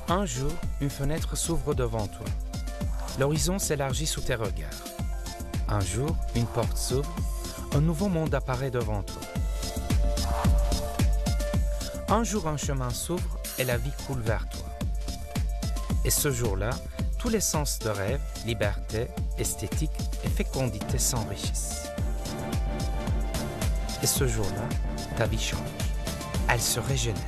Un jour, une fenêtre s'ouvre devant toi. L'horizon s'élargit sous tes regards. Un jour, une porte s'ouvre, un nouveau monde apparaît devant toi. Un jour, un chemin s'ouvre et la vie coule vers toi. Et ce jour-là, tous les sens de rêve, liberté, esthétique et fécondité s'enrichissent. Et ce jour-là, ta vie change. Elle se régénère.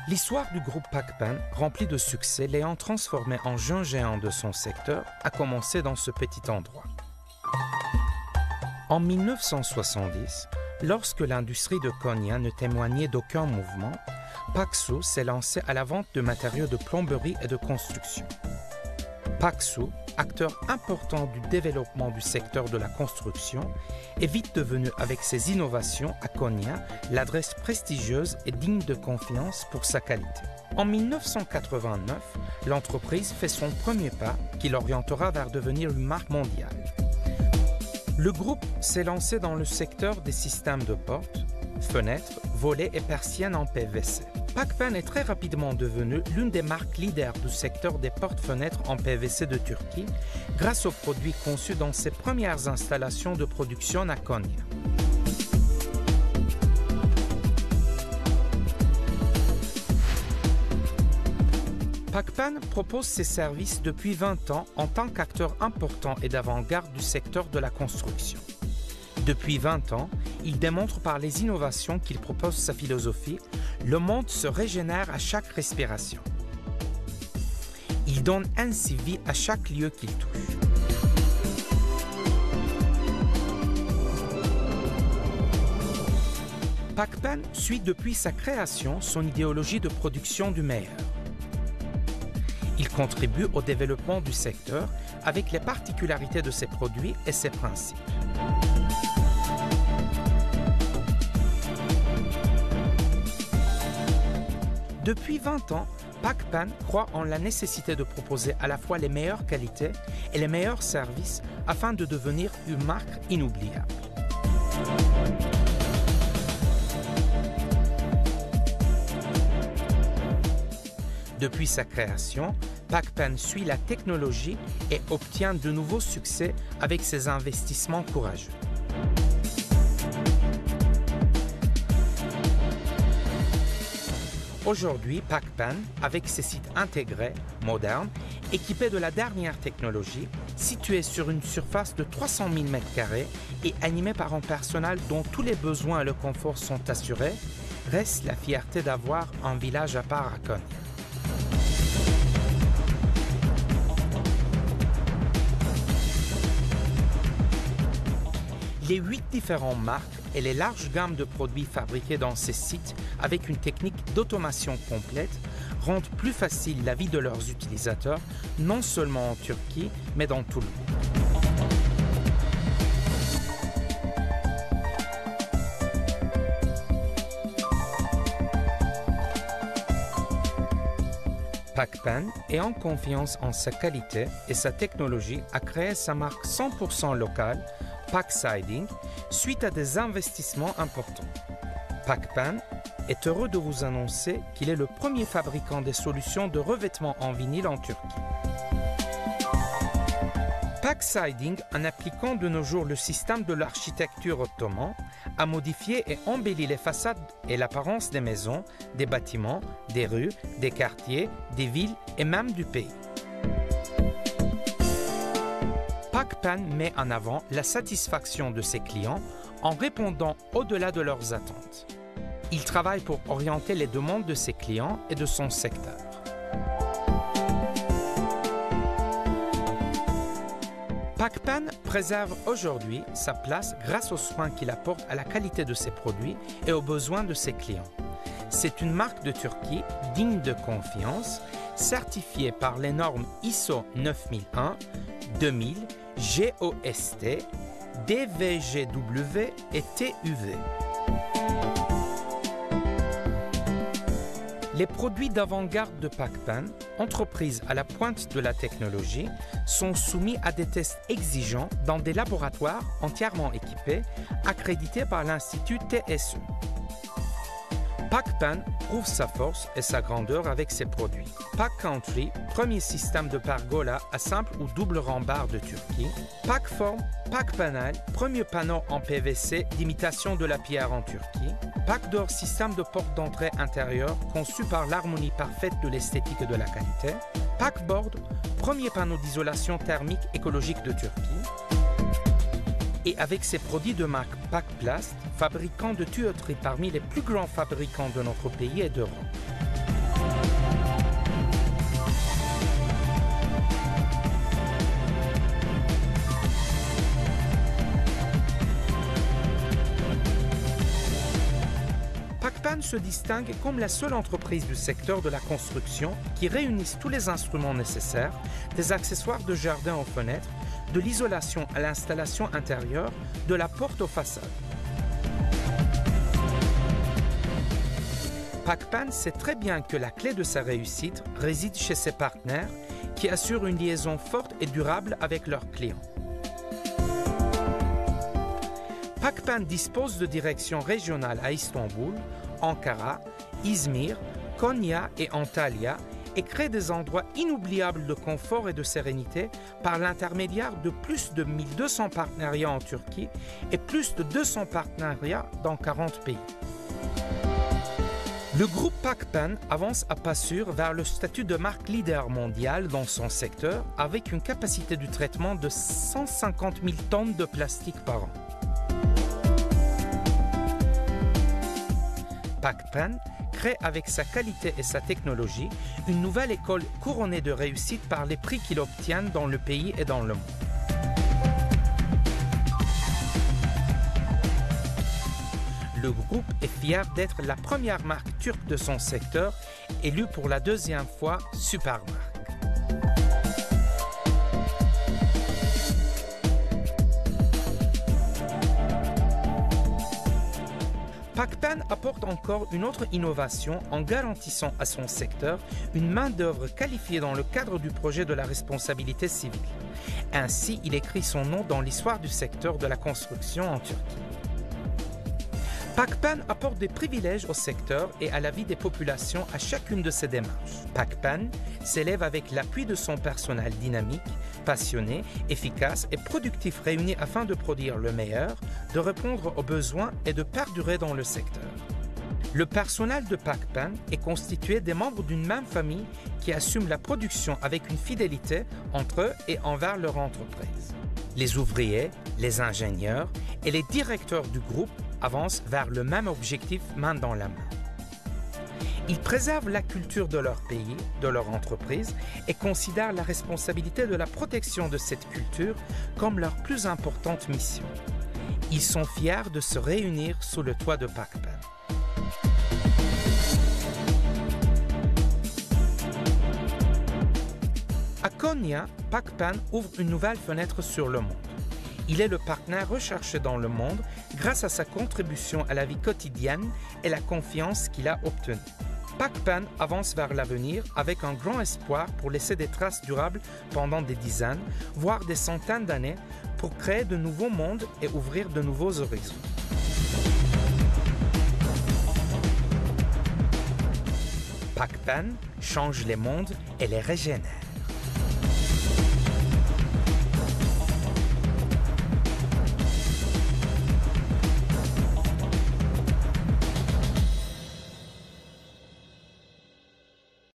L'histoire du groupe Pakpan, remplie de succès, l'ayant transformé en jeune géant de son secteur, a commencé dans ce petit endroit. En 1970, lorsque l'industrie de Konya ne témoignait d'aucun mouvement, Paksu s'est lancé à la vente de matériaux de plomberie et de construction. Paksu, acteur important du développement du secteur de la construction, est vite devenu avec ses innovations à Konya l'adresse prestigieuse et digne de confiance pour sa qualité. En 1989, l'entreprise fait son premier pas qui l'orientera vers devenir une marque mondiale. Le groupe s'est lancé dans le secteur des systèmes de portes, fenêtres, volets et persiennes en PVC. Pakpan est très rapidement devenu l'une des marques leaders du secteur des portes-fenêtres en PVC de Turquie grâce aux produits conçus dans ses premières installations de production à Konya. Pakpan propose ses services depuis 20 ans en tant qu'acteur important et d'avant-garde du secteur de la construction. Depuis 20 ans, il démontre par les innovations qu'il propose sa philosophie, le monde se régénère à chaque respiration. Il donne ainsi vie à chaque lieu qu'il touche. Pakpan suit depuis sa création son idéologie de production du meilleur. Il contribue au développement du secteur avec les particularités de ses produits et ses principes. Depuis 20 ans, Pakpan croit en la nécessité de proposer à la fois les meilleures qualités et les meilleurs services afin de devenir une marque inoubliable. Depuis sa création, Pakpan suit la technologie et obtient de nouveaux succès avec ses investissements courageux. Aujourd'hui, Pakpan, avec ses sites intégrés, modernes, équipés de la dernière technologie, situés sur une surface de 300 000 m² et animés par un personnel dont tous les besoins et le confort sont assurés, reste la fierté d'avoir un village à part à Konya. Les 8 différentes marques et les larges gammes de produits fabriqués dans ces sites avec une technique d'automation complète rendent plus facile la vie de leurs utilisateurs, non seulement en Turquie, mais dans tout le monde. Pakpan, ayant confiance en sa qualité et sa technologie, a créé sa marque 100% locale, Pak Siding, suite à des investissements importants. Pakpan est heureux de vous annoncer qu'il est le premier fabricant des solutions de revêtement en vinyle en Turquie. Pak Siding, en appliquant de nos jours le système de l'architecture ottoman, a modifié et embelli les façades et l'apparence des maisons, des bâtiments, des rues, des quartiers, des villes et même du pays. Pakpan met en avant la satisfaction de ses clients en répondant au-delà de leurs attentes. Il travaille pour orienter les demandes de ses clients et de son secteur. Pakpan préserve aujourd'hui sa place grâce aux soins qu'il apporte à la qualité de ses produits et aux besoins de ses clients. C'est une marque de Turquie digne de confiance, certifiée par les normes ISO 9001, 2000, GOST, DVGW et TUV. Les produits d'avant-garde de Pakpan, entreprise à la pointe de la technologie, sont soumis à des tests exigeants dans des laboratoires entièrement équipés, accrédités par l'Institut TSE. Pakpan prouve sa force et sa grandeur avec ses produits. Pak Country, premier système de pergola à simple ou double rembarre de Turquie. Pakform, Pak Panel, premier panneau en PVC d'imitation de la pierre en Turquie. Pakdoor, système de porte d'entrée intérieure conçu par l'harmonie parfaite de l'esthétique et de la qualité. Pakboard, premier panneau d'isolation thermique écologique de Turquie. Et avec ses produits de marque Pakplast, fabricant de tuyauterie parmi les plus grands fabricants de notre pays et d'Europe. Pakpan se distingue comme la seule entreprise du secteur de la construction qui réunit tous les instruments nécessaires, des accessoires de jardin aux fenêtres, de l'isolation à l'installation intérieure, de la porte aux façades. Pakpan sait très bien que la clé de sa réussite réside chez ses partenaires qui assurent une liaison forte et durable avec leurs clients. Pakpan dispose de directions régionales à Istanbul, Ankara, Izmir, Konya et Antalya et crée des endroits inoubliables de confort et de sérénité par l'intermédiaire de plus de 1200 partenariats en Turquie et plus de 200 partenariats dans 40 pays. Le groupe Pakpan avance à pas sûrs vers le statut de marque leader mondiale dans son secteur avec une capacité de traitement de 150 000 tonnes de plastique par an. Pakpan crée avec sa qualité et sa technologie une nouvelle école couronnée de réussite par les prix qu'il obtient dans le pays et dans le monde. Le groupe est fier d'être la première marque turque de son secteur, élue pour la deuxième fois Supermarque. Pakpan apporte encore une autre innovation en garantissant à son secteur une main-d'œuvre qualifiée dans le cadre du projet de la responsabilité civile. Ainsi, il écrit son nom dans l'histoire du secteur de la construction en Turquie. Pakpan apporte des privilèges au secteur et à la vie des populations à chacune de ses démarches. Pakpan s'élève avec l'appui de son personnel dynamique, passionné, efficace et productif réunis afin de produire le meilleur, de répondre aux besoins et de perdurer dans le secteur. Le personnel de Pakpan est constitué des membres d'une même famille qui assument la production avec une fidélité entre eux et envers leur entreprise. Les ouvriers, les ingénieurs et les directeurs du groupe avancent vers le même objectif main dans la main. Ils préservent la culture de leur pays, de leur entreprise et considèrent la responsabilité de la protection de cette culture comme leur plus importante mission. Ils sont fiers de se réunir sous le toit de Pakpan. À Konya, Pakpan ouvre une nouvelle fenêtre sur le monde. Il est le partenaire recherché dans le monde grâce à sa contribution à la vie quotidienne et la confiance qu'il a obtenue. Pakpan avance vers l'avenir avec un grand espoir pour laisser des traces durables pendant des dizaines, voire des centaines d'années pour créer de nouveaux mondes et ouvrir de nouveaux horizons. Pakpan change les mondes et les régénère.